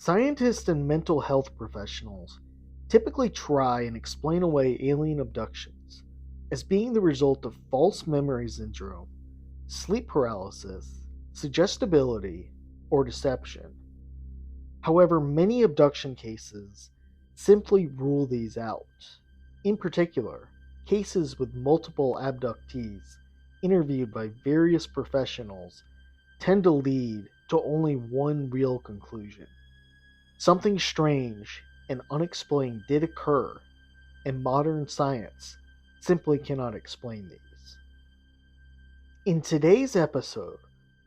Scientists and mental health professionals typically try and explain away alien abductions as being the result of false memory syndrome, sleep paralysis, suggestibility, or deception. However, many abduction cases simply rule these out. In particular, cases with multiple abductees interviewed by various professionals tend to lead to only one real conclusion. Something strange and unexplained did occur, and modern science simply cannot explain these. In today's episode,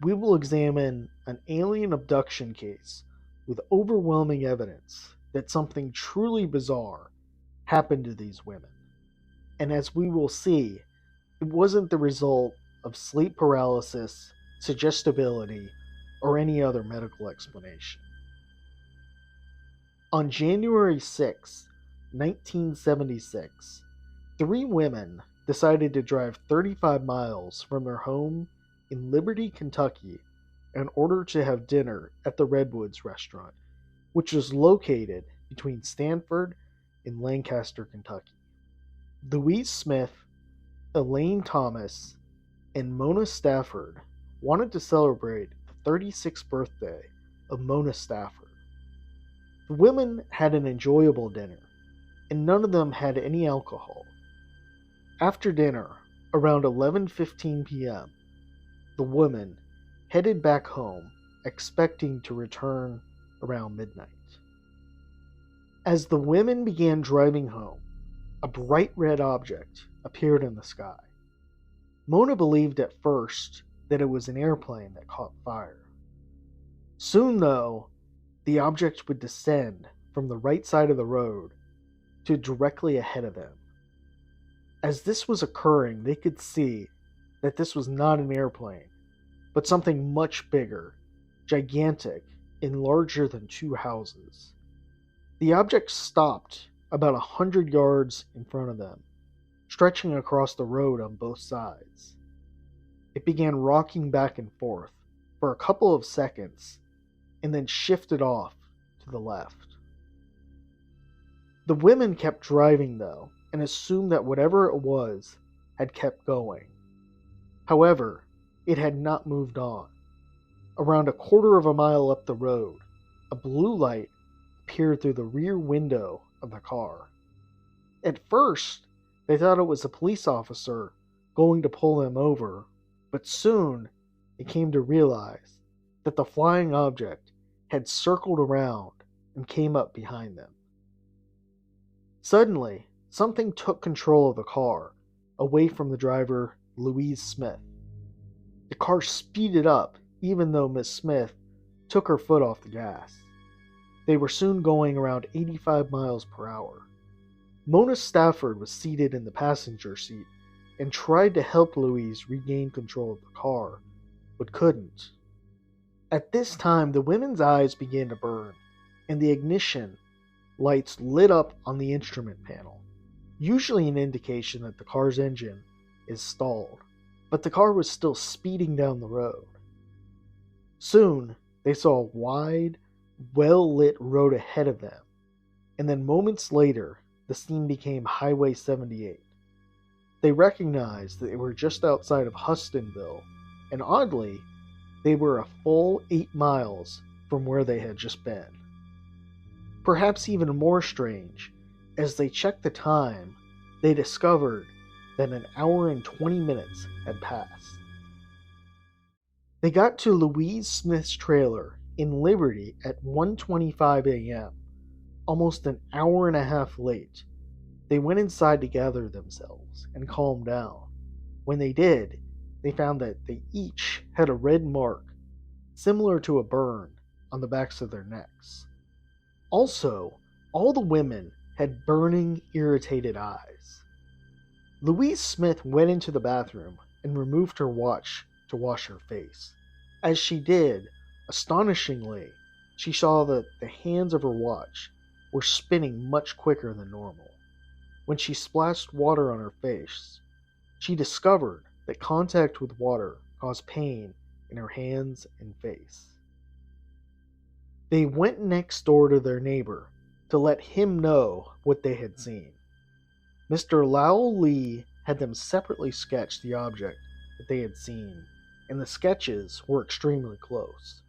we will examine an alien abduction case with overwhelming evidence that something truly bizarre happened to these women. And as we will see, it wasn't the result of sleep paralysis, suggestibility, or any other medical explanation. On January 6, 1976, three women decided to drive 35 miles from their home in Liberty, Kentucky, in order to have dinner at the Redwoods restaurant, which was located between Stanford and Lancaster, Kentucky. Louise Smith, Elaine Thomas, and Mona Stafford wanted to celebrate the 36th birthday of Mona Stafford. The women had an enjoyable dinner, and none of them had any alcohol. After dinner, around 11:15 p.m., the women headed back home, expecting to return around midnight. As the women began driving home, a bright red object appeared in the sky. Mona believed at first that it was an airplane that caught fire. Soon, though, the object would descend from the right side of the road to directly ahead of them. As this was occurring, they could see that this was not an airplane, but something much bigger, gigantic, and larger than two houses. The object stopped about 100 yards in front of them, stretching across the road on both sides. It began rocking back and forth for a couple of seconds, and then shifted off to the left. The women kept driving, though, and assumed that whatever it was had kept going. However, it had not moved on. Around a quarter of a mile up the road, a blue light appeared through the rear window of the car. At first, they thought it was a police officer going to pull them over, but soon they came to realize that the flying object had circled around and came up behind them. Suddenly, something took control of the car, away from the driver, Louise Smith. The car speeded up, even though Miss Smith took her foot off the gas. They were soon going around 85 miles per hour. Mona Stafford was seated in the passenger seat and tried to help Louise regain control of the car, but couldn't. At this time, the women's eyes began to burn, and the ignition lights lit up on the instrument panel, usually an indication that the car's engine is stalled, but the car was still speeding down the road. Soon, they saw a wide, well-lit road ahead of them, and then moments later, the scene became Highway 78. They recognized that they were just outside of Hustonville, and oddly, they were a full 8 miles from where they had just been. Perhaps even more strange, as they checked the time, they discovered that an hour and 20 minutes had passed. They got to Louise Smith's trailer in Liberty at 1:25 a.m., almost an hour and a half late. They went inside to gather themselves and calm down. When they did, they found that they each had a red mark, similar to a burn, on the backs of their necks. Also, all the women had burning, irritated eyes. Louise Smith went into the bathroom and removed her watch to wash her face. As she did, astonishingly, she saw that the hands of her watch were spinning much quicker than normal. When she splashed water on her face, she discovered that contact with water caused pain in her hands and face. They went next door to their neighbor to let him know what they had seen. Mr. Lowell Lee had them separately sketch the object that they had seen, and the sketches were extremely close.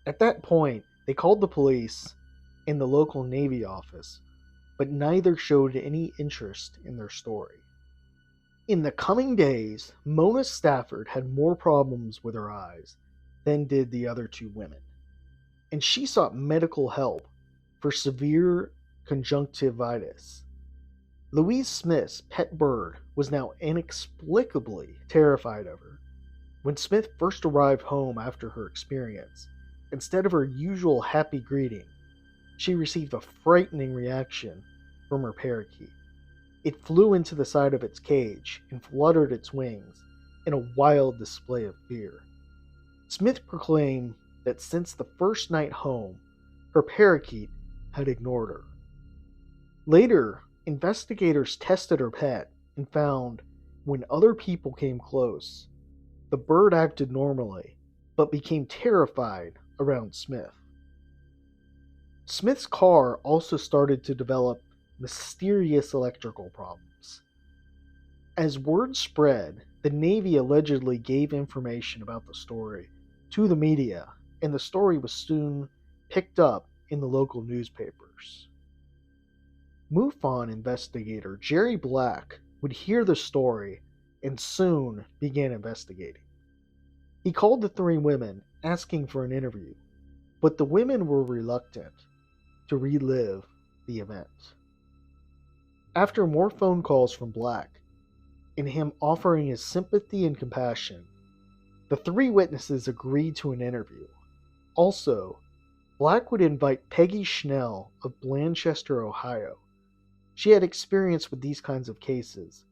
At that point, they called the police and the local Navy office, but neither showed any interest in their story. In the coming days, Mona Stafford had more problems with her eyes than did the other two women, and she sought medical help for severe conjunctivitis. Louise Smith's pet bird was now inexplicably terrified of her. When Smith first arrived home after her experience, instead of her usual happy greeting, she received a frightening reaction from her parakeet. It flew into the side of its cage and fluttered its wings in a wild display of fear. Smith proclaimed that since the first night home, her parakeet had ignored her. Later, investigators tested her pet and found when other people came close, the bird acted normally, but became terrified around Smith. Smith's car also started to develop mysterious electrical problems. As word spread, the Navy allegedly gave information about the story to the media, and the story was soon picked up in the local newspapers. MUFON investigator Jerry Black would hear the story and soon began investigating. He called the three women asking for an interview, but the women were reluctant to relive the event. After more phone calls from Black and him offering his sympathy and compassion, the three witnesses agreed to an interview. Also, Black would invite Peggy Schnell of Blanchester, Ohio. She had experience with these kinds of cases,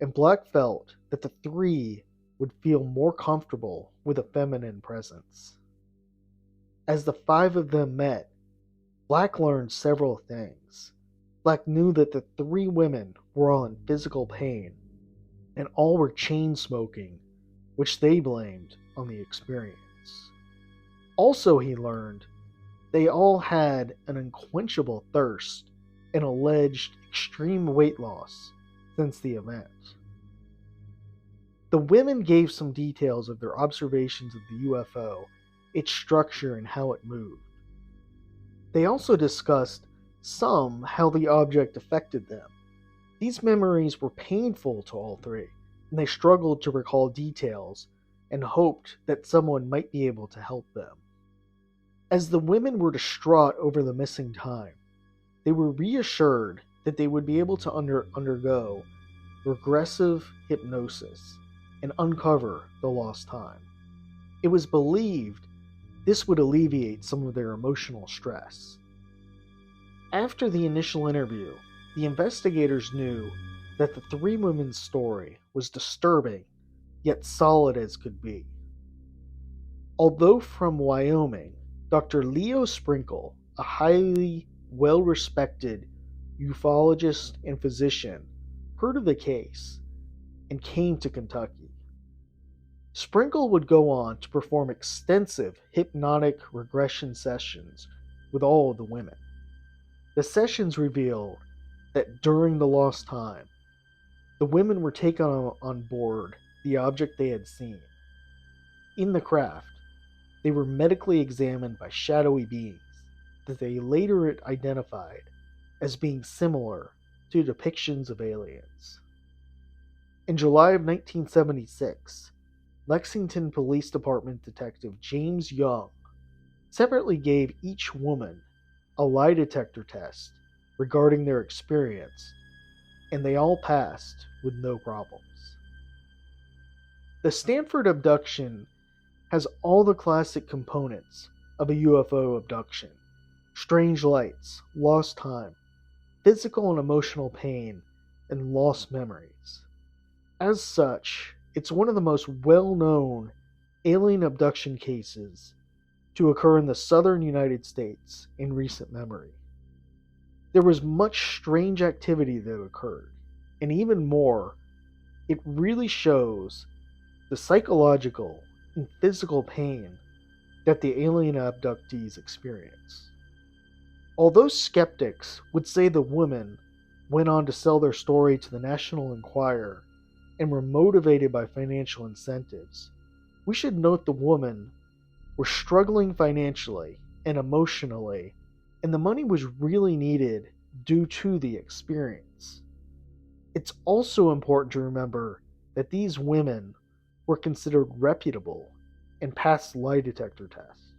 and Black felt that the three would feel more comfortable with a feminine presence. As the five of them met, Black learned several things. Black knew that the three women were all in physical pain, and all were chain smoking, which they blamed on the experience. Also, he learned they all had an unquenchable thirst and alleged extreme weight loss since the event. The women gave some details of their observations of the UFO, its structure, and how it moved. They also discussed how the object affected them. These memories were painful to all three, and they struggled to recall details and hoped that someone might be able to help them. As the women were distraught over the missing time, they were reassured that they would be able to undergo regressive hypnosis and uncover the lost time. It was believed this would alleviate some of their emotional stress. After the initial interview, the investigators knew that the three women's story was disturbing, yet solid as could be. Although from Wyoming, Dr. Leo Sprinkle, a highly well-respected ufologist and physician, heard of the case and came to Kentucky. Sprinkle would go on to perform extensive hypnotic regression sessions with all of the women. The sessions revealed that during the lost time, the women were taken on board the object they had seen. In the craft, they were medically examined by shadowy beings that they later identified as being similar to depictions of aliens. In July of 1976, Lexington Police Department Detective James Young separately gave each woman a lie detector test regarding their experience, and they all passed with no problems. The Stanford abduction has all the classic components of a UFO abduction: strange lights, lost time, physical and emotional pain, and lost memories. As such, it's one of the most well-known alien abduction cases to occur in the southern United States in recent memory. There was much strange activity that occurred, and even more, it really shows the psychological and physical pain that the alien abductees experience. Although skeptics would say the women went on to sell their story to the National Enquirer and were motivated by financial incentives, we should note the women were struggling financially and emotionally, and the money was really needed due to the experience. It's also important to remember that these women were considered reputable and passed lie detector tests.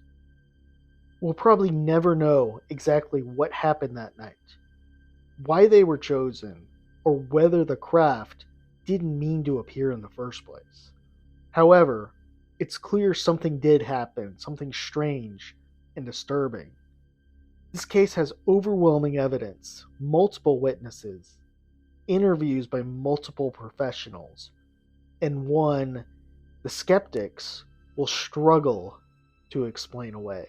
We'll probably never know exactly what happened that night, why they were chosen, or whether the craft didn't mean to appear in the first place. However, it's clear something did happen, something strange and disturbing. This case has overwhelming evidence, multiple witnesses, interviews by multiple professionals, and one the skeptics will struggle to explain away.